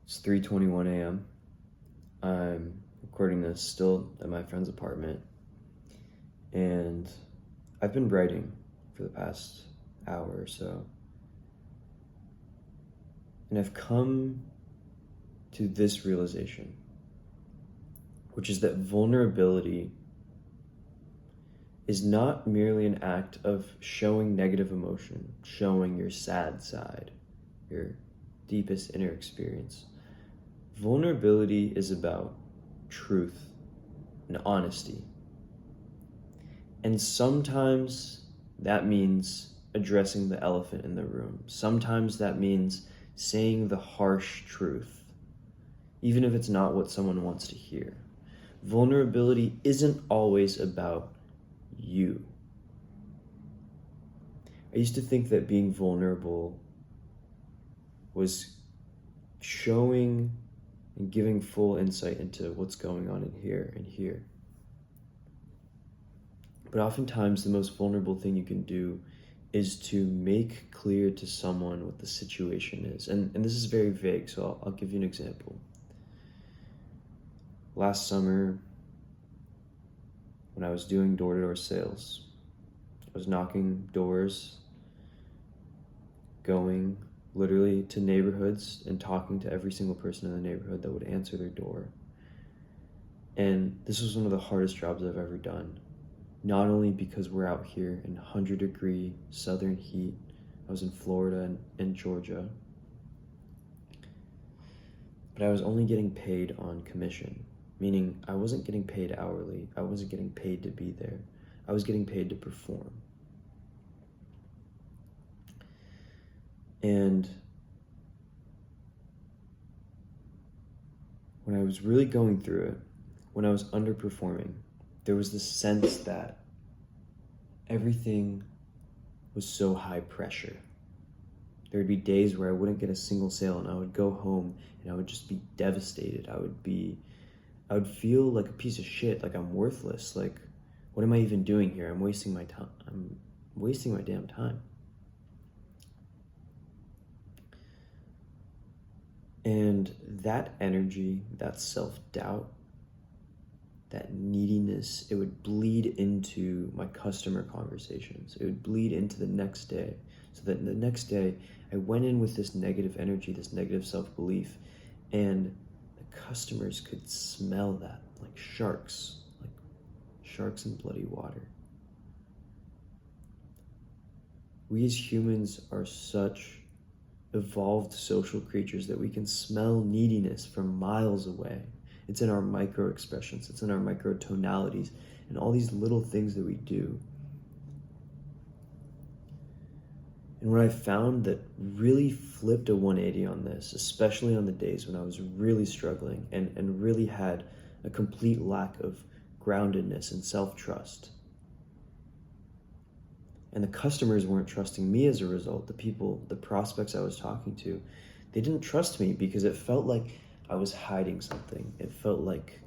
It's 3:21 a.m. I'm recording this still at my friend's apartment, and I've been writing for the past hour or so. And I've come to this realization, which is that vulnerability is not merely an act of showing negative emotion, showing your sad side, your deepest inner experience. Vulnerability is about truth and honesty. And sometimes that means addressing the elephant in the room. Sometimes that means saying the harsh truth, even if it's not what someone wants to hear. Vulnerability isn't always about you. I used to think that being vulnerable was showing and giving full insight into what's going on in here and here. But oftentimes the most vulnerable thing you can do is to make clear to someone what the situation is. And this is very vague, so I'll give you an example. Last summer, when I was doing door-to-door sales, I was knocking doors, going literally to neighborhoods and talking to every single person in the neighborhood that would answer their door. And this was one of the hardest jobs I've ever done. Not only because we're out here in 100-degree southern heat. I was in Florida and Georgia. But I was only getting paid on commission, meaning I wasn't getting paid hourly. I wasn't getting paid to be there. I was getting paid to perform. And when I was really going through it, when I was underperforming, there was this sense that everything was so high pressure. There would be days where I wouldn't get a single sale and I would go home and I would just be devastated. I would feel like a piece of shit, like I'm worthless. Like, what am I even doing here? I'm wasting my time. I'm wasting my damn time. And that energy, that self-doubt, that neediness, it would bleed into my customer conversations. It would bleed into the next day. So that the next day, I went in with this negative energy, this negative self-belief, and the customers could smell that, like sharks in bloody water. We as humans are such evolved social creatures that we can smell neediness from miles away. It's in our micro expressions, it's in our micro tonalities, and all these little things that we do. And what I found that really flipped a 180 on this, especially on the days when I was really struggling and really had a complete lack of groundedness and self-trust. And the customers weren't trusting me as a result. The prospects I was talking to, they didn't trust me because it felt like I was hiding something. It felt like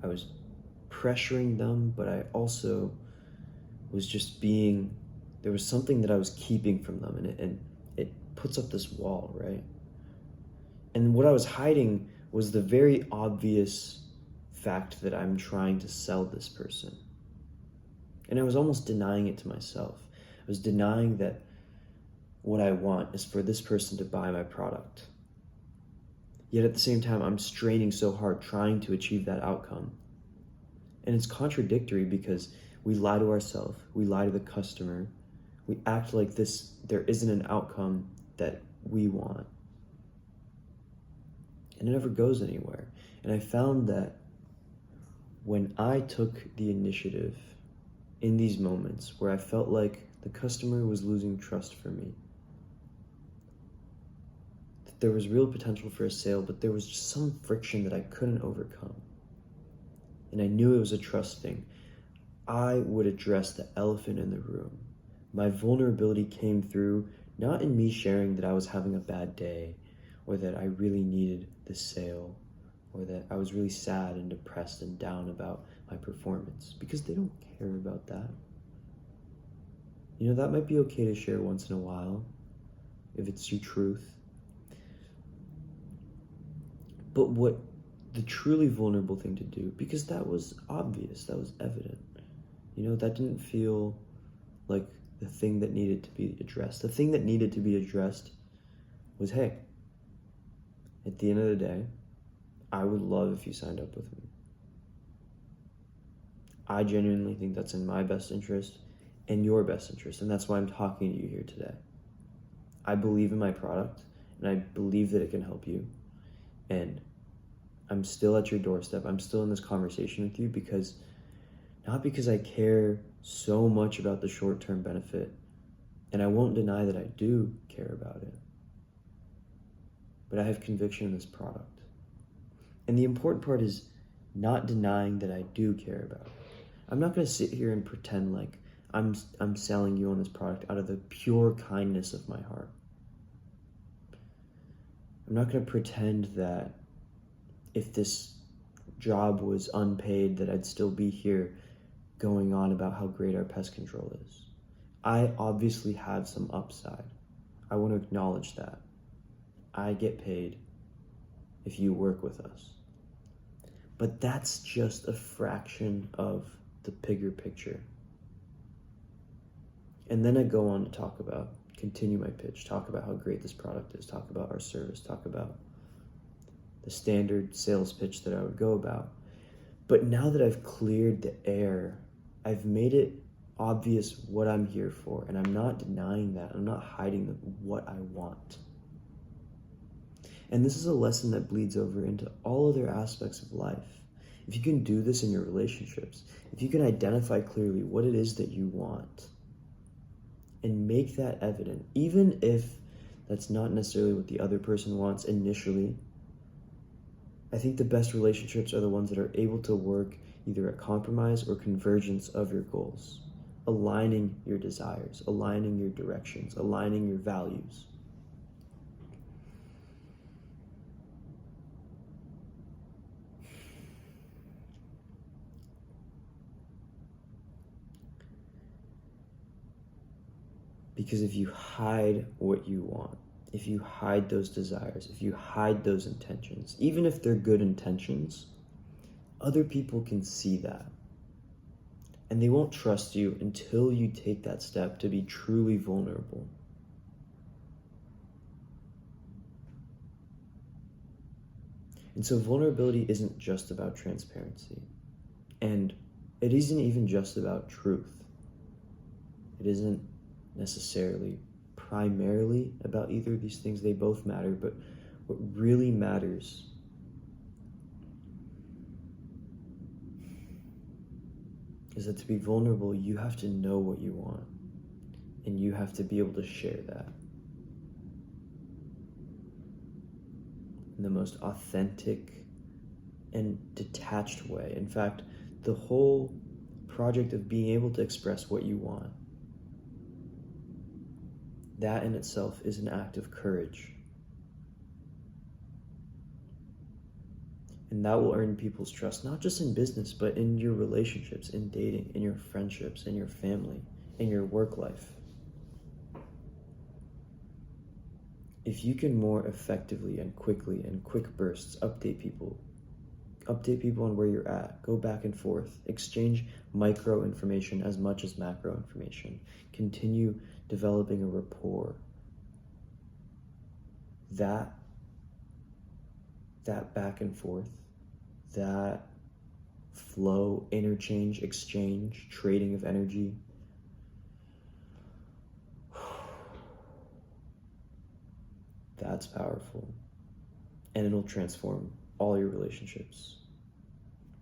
I was pressuring them, but I also was just there was something that I was keeping from them, and it puts up this wall, right? And what I was hiding was the very obvious fact that I'm trying to sell this person. And I was almost denying it to myself. I was denying that what I want is for this person to buy my product. Yet at the same time, I'm straining so hard trying to achieve that outcome. And it's contradictory because we lie to ourselves, we lie to the customer, we act like there isn't an outcome that we want. And it never goes anywhere. And I found that when I took the initiative in these moments where I felt like the customer was losing trust for me, that there was real potential for a sale, but there was just some friction that I couldn't overcome. And I knew it was a trust thing. I would address the elephant in the room. My vulnerability came through not in me sharing that I was having a bad day, or that I really needed this sale, or that I was really sad and depressed and down about my performance, because they don't care about that. You know, that might be okay to share once in a while, if it's your truth. But what the truly vulnerable thing to do, because that was obvious, that was evident, that didn't feel like the thing that needed to be addressed. The thing that needed to be addressed was, hey, at the end of the day, I would love if you signed up with me. I genuinely think that's in my best interest and your best interest, and that's why I'm talking to you here today. I believe in my product, and I believe that it can help you, and I'm still at your doorstep. I'm still in this conversation with you not because I care so much about the short-term benefit, and I won't deny that I do care about it, but I have conviction in this product. And the important part is not denying that I do care about it. I'm not going to sit here and pretend like I'm selling you on this product out of the pure kindness of my heart. I'm not going to pretend that if this job was unpaid that I'd still be here going on about how great our pest control is. I obviously have some upside. I want to acknowledge that. I get paid if you work with us. But that's just a fraction of the bigger picture. And then I go on to continue my pitch, talk about how great this product is, talk about our service, talk about the standard sales pitch that I would go about. But now that I've cleared the air, I've made it obvious what I'm here for, and I'm not denying that. I'm not hiding what I want. And this is a lesson that bleeds over into all other aspects of life. If you can do this in your relationships, if you can identify clearly what it is that you want and make that evident, even if that's not necessarily what the other person wants initially, I think the best relationships are the ones that are able to work either a compromise or convergence of your goals, aligning your desires, aligning your directions, aligning your values. Because if you hide what you want, if you hide those desires, if you hide those intentions, even if they're good intentions, other people can see that. And they won't trust you until you take that step to be truly vulnerable. And so vulnerability isn't just about transparency. And it isn't even just about truth. It isn't necessarily primarily about either of these things. They both matter, but what really matters is that to be vulnerable, you have to know what you want, and you have to be able to share that in the most authentic and detached way. In fact, the whole project of being able to express what you want, that in itself is an act of courage. And that will earn people's trust, not just in business, but in your relationships, in dating, in your friendships, in your family, in your work life. If you can more effectively and quickly, in quick bursts, update people on where you're at, go back and forth, exchange micro information as much as macro information, continue developing a rapport, that back and forth, that flow, interchange, exchange, trading of energy, that's powerful. And it'll transform all your relationships,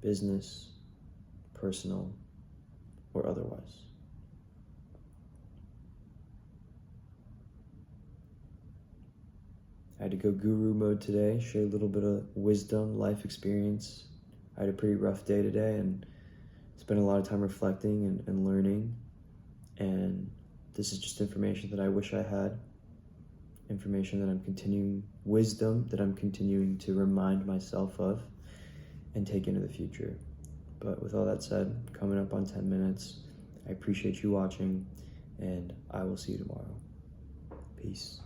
business, personal, or otherwise. I had to go guru mode today, share a little bit of wisdom, life experience. I had a pretty rough day today and spent a lot of time reflecting and learning. And this is just information that I wish I had, information that I'm continuing, wisdom that I'm continuing to remind myself of and take into the future. But with all that said, coming up on 10 minutes, I appreciate you watching, and I will see you tomorrow. Peace.